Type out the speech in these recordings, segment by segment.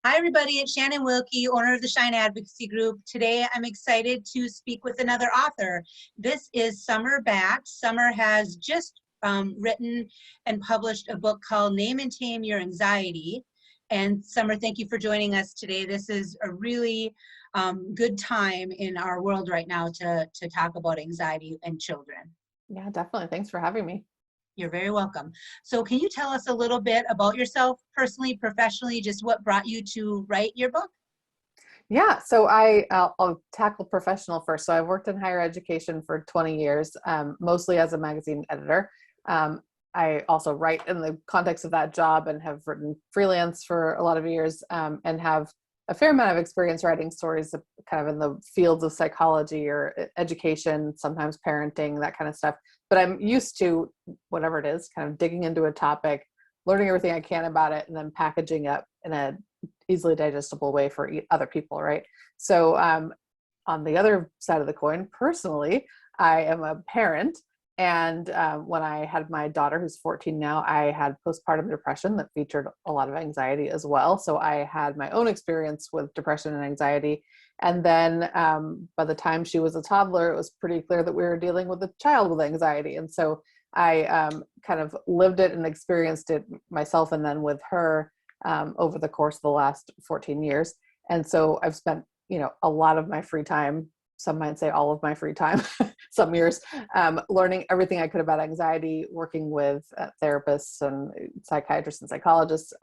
Hi, everybody. It's Shannon Wilkie, owner of the Shine Advocacy Group. Today, I'm excited to speak with another author. This is Summer Batte. Summer has just written and published a book called Name and Tame Your Anxiety. And Summer, thank you for joining us today. This is a really good time in our world right now to talk about anxiety in children. Yeah, definitely. Thanks for having me. You're very welcome. So can you tell us a little bit about yourself personally, professionally, just what brought you to write your book? Yeah, so I'll tackle professional first. So I've worked in higher education for 20 years, mostly as a magazine editor. Um, I also write in the context of that job and have written freelance for a lot of years, and have a fair amount of experience writing stories kind of in the fields of psychology or education, sometimes parenting, that kind of stuff. But I'm used to whatever it is, kind of digging into a topic, learning everything I can about it, and then packaging up in a easily digestible way for other people, right? So on the other side of the coin, personally, I am a parent. And when I had my daughter, who's 14 now, I had postpartum depression that featured a lot of anxiety as well. So I had my own experience with depression and anxiety. And then by the time she was a toddler, it was pretty clear that we were dealing with a child with anxiety. And so I kind of lived it and experienced it myself and then with her over the course of the last 14 years. And so I've spent, a lot of my free time, some might say all of my free time, some years, learning everything I could about anxiety, working with therapists and psychiatrists and psychologists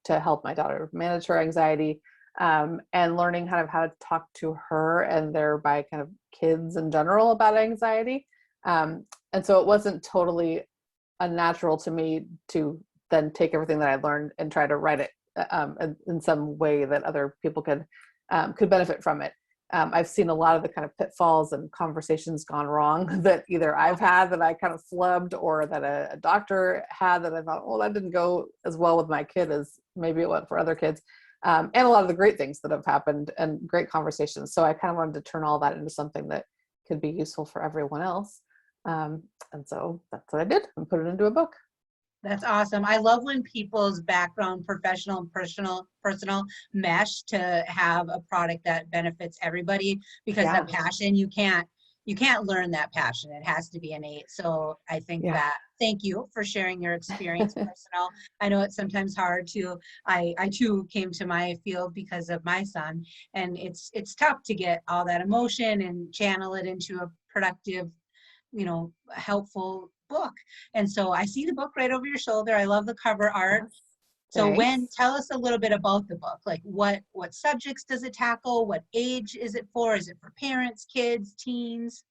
to help my daughter manage her anxiety, and learning kind of how to talk to her and thereby kind of kids in general about anxiety. And so it wasn't totally unnatural to me to then take everything that I learned and try to write it in some way that other people could benefit from it. I've seen a lot of the kind of pitfalls and conversations gone wrong that either I've had that I kind of flubbed, or that a doctor had that I thought, oh, that didn't go as well with my kid as maybe it went for other kids. And a lot of the great things that have happened and great conversations. So I kind of wanted to turn all that into something that could be useful for everyone else. And so that's what I did and put it into a book. That's awesome. I love when people's background, professional and personal mesh to have a product that benefits everybody, because Yeah. that passion, you can't learn that passion. It has to be innate. So I think Yeah. that thank you for sharing your experience personal. I know it's sometimes hard to I too came to my field because of my son, and it's tough to get all that emotion and channel it into a productive, helpful book. And so I see the book right over your shoulder. I love the cover art. Yes. So Thanks. tell us a little bit about the book. Like what subjects does it tackle? What age is it for? Is it for parents, kids, teens?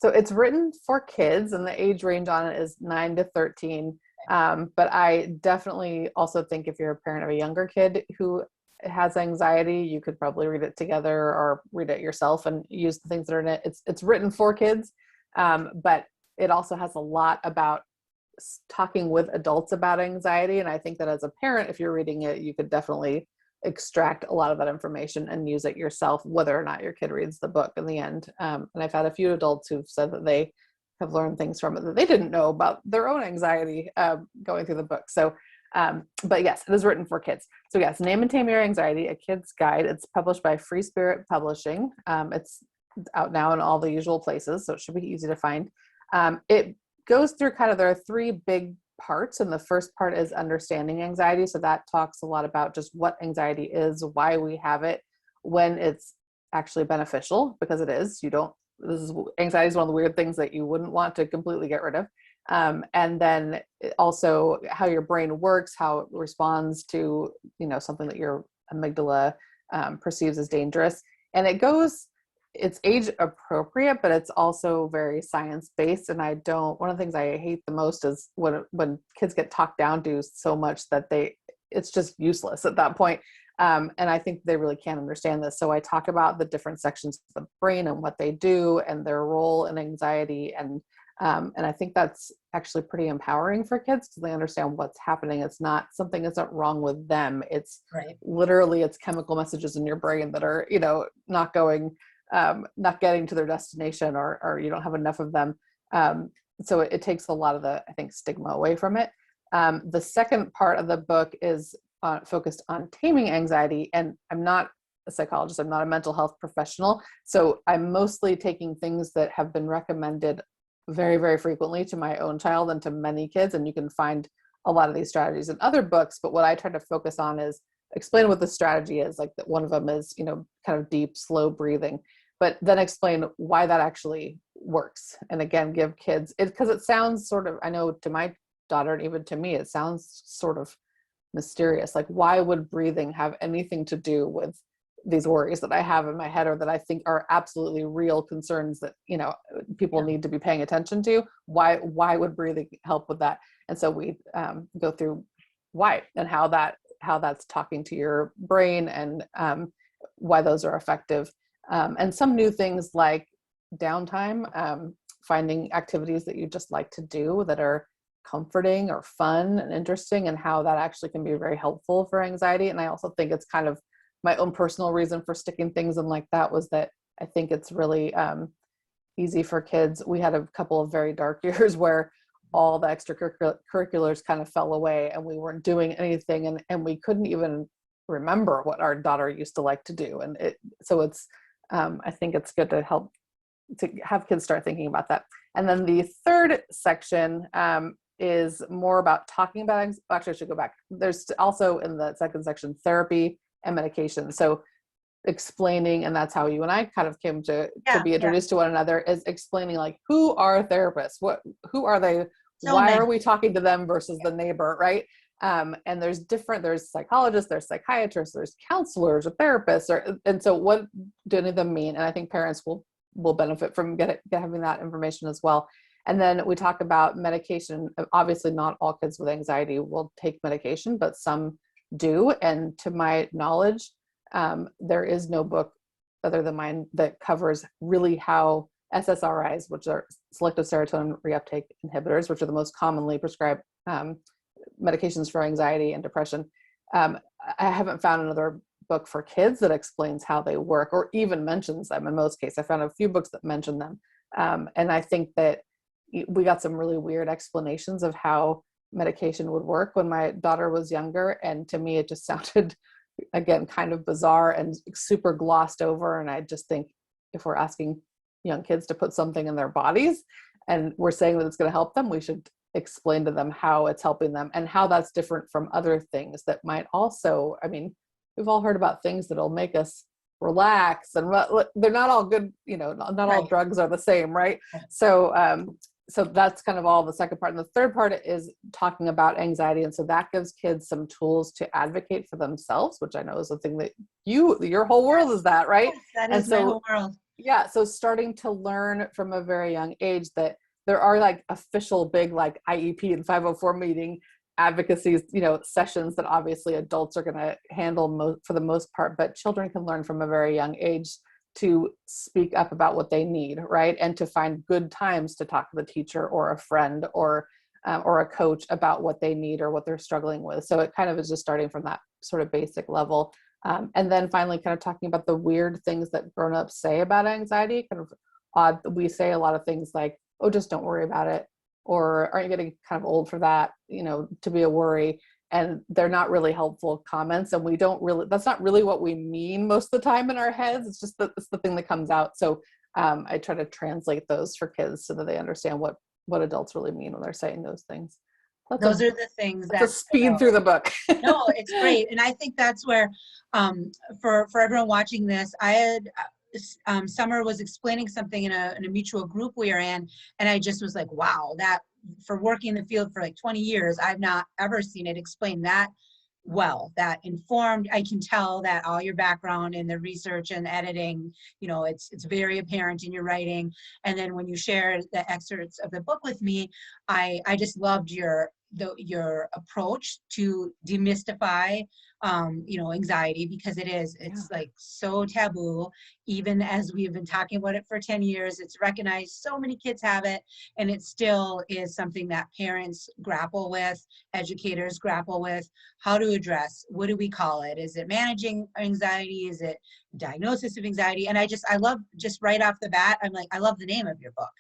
So it's written for kids, and the age range on it is 9 to 13. But I definitely also think if you're a parent of a younger kid who has anxiety, you could probably read it together or read it yourself and use the things that are in it. It's written for kids, but it also has a lot about talking with adults about anxiety. And I think that as a parent, if you're reading it, you could definitely extract a lot of that information and use it yourself, whether or not your kid reads the book in the end. And I've had a few adults who've said that they have learned things from it that they didn't know about their own anxiety going through the book. So, but yes, it is written for kids. So yes, Name and Tame Your Anxiety, a kid's guide. It's published by Free Spirit Publishing. It's out now in all the usual places, so it should be easy to find. It goes through there are three big parts, and the first part is understanding anxiety. So that talks a lot about just what anxiety is, why we have it, when it's actually beneficial, because it is. Anxiety is one of the weird things that you wouldn't want to completely get rid of. And then also how your brain works, how it responds to, something that your amygdala perceives as dangerous. And it's age appropriate, but it's also very science based. And one of the things I hate the most is when kids get talked down to so much that it's just useless at that point. And I think they really can't understand this. So I talk about the different sections of the brain and what they do and their role in anxiety. And I think that's actually pretty empowering for kids because they understand what's happening. It's not something that's not wrong with them. It's Right. literally it's chemical messages in your brain that are, not getting to their destination, or you don't have enough of them. So it takes a lot of the, I think, stigma away from it. The second part of the book is focused on taming anxiety. And I'm not a psychologist, I'm not a mental health professional. So I'm mostly taking things that have been recommended very, very frequently to my own child and to many kids. And you can find a lot of these strategies in other books. But what I try to focus on is explain what the strategy is. Like that one of them is, kind of deep, slow breathing, but then explain why that actually works. And again, give kids it, because it sounds sort of, I know to my daughter and even to me, it sounds sort of mysterious. Like, why would breathing have anything to do with these worries that I have in my head, or that I think are absolutely real concerns that, people need to be paying attention to? Why would breathing help with that? And so we go through why and how that's talking to your brain, and why those are effective. And some new things like downtime, finding activities that you just like to do that are comforting or fun and interesting, and how that actually can be very helpful for anxiety. And I also think it's kind of my own personal reason for sticking things in like that was that I think it's really easy for kids. We had a couple of very dark years where all the extracurriculars kind of fell away and we weren't doing anything, and we couldn't even remember what our daughter used to like to do. And so it's, I think it's good to help to have kids start thinking about that. And then the third section is more about talking about, actually I should go back. There's also in the second section, therapy and medication. So explaining, and that's how you and I kind of came to be introduced to one another, is explaining like, who are therapists? Who are they? So why many. are we talking to them versus the neighbor, right? And there's psychologists, there's psychiatrists, there's counselors or therapists, and so what do any of them mean? And I think parents will benefit from having that information as well. And then we talk about medication. Obviously not all kids with anxiety will take medication, but some do. And to my knowledge, there is no book other than mine that covers really how SSRIs, which are selective serotonin reuptake inhibitors, which are the most commonly prescribed medications for anxiety and depression. I haven't found another book for kids that explains how they work or even mentions them. In most cases, I found a few books that mention them. And I think that we got some really weird explanations of how medication would work when my daughter was younger. And to me, it just sounded, again, kind of bizarre and super glossed over. And I just think if we're asking young kids to put something in their bodies and we're saying that it's going to help them, we should explain to them how it's helping them and how that's different from other things that might also, we've all heard about things that'll make us relax, and they're not all good, not all drugs are the same, right? So that's kind of all the second part. And the third part is talking about anxiety. And so that gives kids some tools to advocate for themselves, which I know is the thing that your whole world is that, right? Yes, that is my whole world. Yeah. So starting to learn from a very young age that there are like official big like IEP and 504 meeting advocacy, sessions that obviously adults are going to handle for the most part, but children can learn from a very young age to speak up about what they need, right? And to find good times to talk to the teacher or a friend or a coach about what they need or what they're struggling with. So it kind of is just starting from that sort of basic level. And then finally kind of talking about the weird things that grown-ups say about anxiety, kind of odd. We say a lot of things like, oh, just don't worry about it. Or aren't you getting kind of old for that, to be a worry? And they're not really helpful comments. And that's not really what we mean most of the time in our heads. It's just it's the thing that comes out. So I try to translate those for kids so that they understand what adults really mean when they're saying those things. Those are the things that speed through the book. No, it's great. And I think that's where, for everyone watching this, I had, Summer was explaining something in a mutual group we are in. And I just was like, wow, that for working in the field for like 20 years, I've not ever seen it explained that well, that informed. I can tell that all your background in the research and editing, it's very apparent in your writing. And then when you share the excerpts of the book with me, I just loved your approach to demystify anxiety, because it's like so taboo. Even as we've been talking about it for 10 years, it's recognized, so many kids have it, and it still is something that parents grapple with, educators grapple with, how to address. What do we call it? Is it managing anxiety? Is it diagnosis of anxiety? And I love, just right off the bat, I'm like, I love the name of your book.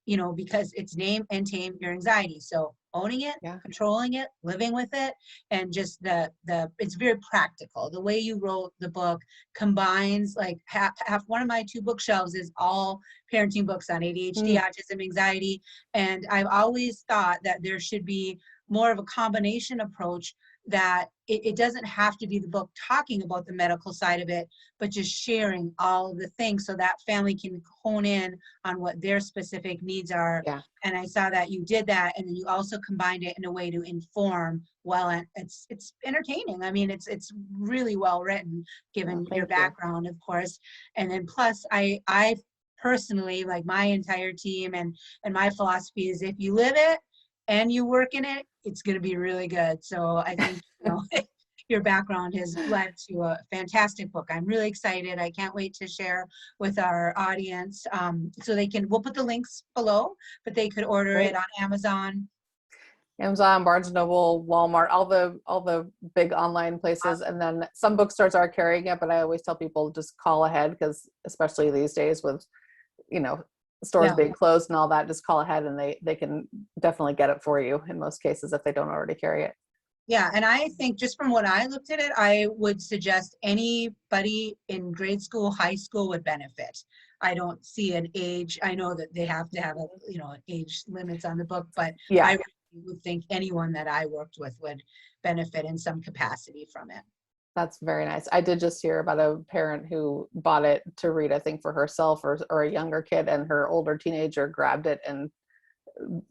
you know, because it's name and tame your anxiety. So owning it, Yeah. controlling it, living with it, and just it's very practical. The way you wrote the book combines like half one of my 2 bookshelves is all parenting books on ADHD, autism, anxiety. And I've always thought that there should be more of a combination approach, that it doesn't have to be the book talking about the medical side of it, but just sharing all of the things so that family can hone in on what their specific needs are. Yeah. And I saw that you did that, and then you also combined it in a way to inform well, and it's entertaining. I mean, it's really well written given your background, of course. And then plus I personally, like my entire team and my philosophy is, if you live it and you work in it, it's going to be really good. So I think, you know, your background has led to a fantastic book. I'm really excited. I can't wait to share with our audience. So we'll put the links below, but they could order it on Amazon. Amazon, Barnes and Noble, Walmart, all the big online places. And then some bookstores are carrying it, but I always tell people just call ahead, because especially these days with, you know, stores being closed and all that, just call ahead and they can definitely get it for you in most cases if they don't already carry it. Yeah, and I think just from what I looked at it, I would suggest anybody in grade school, high school would benefit. I don't see an age. I know that they have to have age limits on the book, but yeah, I would think anyone that I worked with would benefit in some capacity from it. That's very nice. I did just hear about a parent who bought it to read, I think for herself or a younger kid, and her older teenager grabbed it and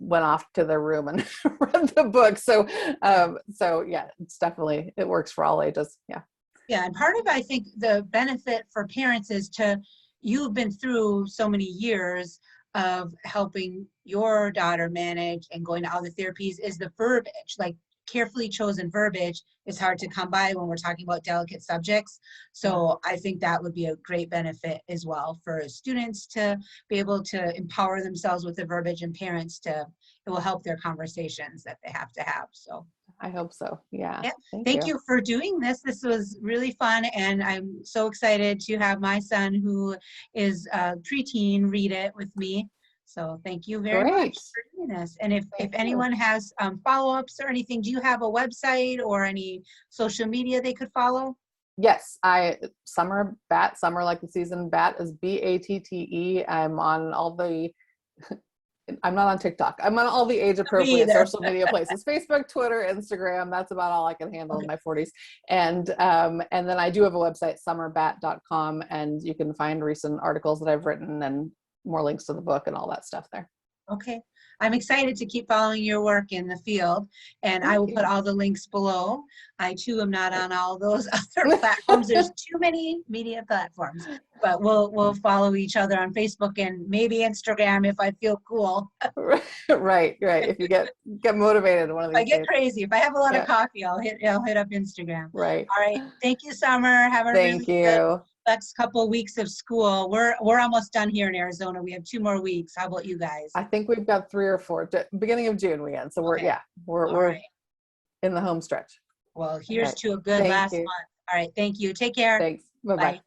went off to their room and read the book. So yeah, it's definitely, it works for all ages. Yeah. Yeah, and part of, I think, the benefit for parents is you've been through so many years of helping your daughter manage and going to all the therapies, is the verbiage. Like, carefully chosen verbiage is hard to come by when we're talking about delicate subjects. So I think that would be a great benefit as well for students to be able to empower themselves with the verbiage, and parents it will help their conversations that they have to have. So I hope so. Yeah. Thank you for doing this. This was really fun, and I'm so excited to have my son, who is a preteen, read it with me. So thank you very much for doing this. And if anyone has follow-ups or anything, do you have a website or any social media they could follow? Yes, Summer Batte, summer like the season, Batte is Batte. I'm on all the, I'm not on TikTok. I'm on all the age appropriate social media places, Facebook, Twitter, Instagram. That's about all I can handle in my 40s. And then I do have a website, summerbatte.com, and you can find recent articles that I've written and more links to the book and all that stuff there. Okay. I'm excited to keep following your work in the field, and I will put all the links below. I too am not on all those other platforms. There's too many media platforms, but we'll follow each other on Facebook and maybe Instagram if I feel cool. Right. If you get motivated one of these days. I get days. crazy. If I have a lot of coffee, I'll hit up Instagram. Right. All right. Thank you, Summer. Have a really good next couple of weeks of school. We're almost done here in Arizona. We have 2 more weeks. How about you guys? I think we've got 3 or 4. Beginning of June we end. So we're in the home stretch. Well, here's to a good last month. All right. Thank you. Take care. Thanks. Bye-bye.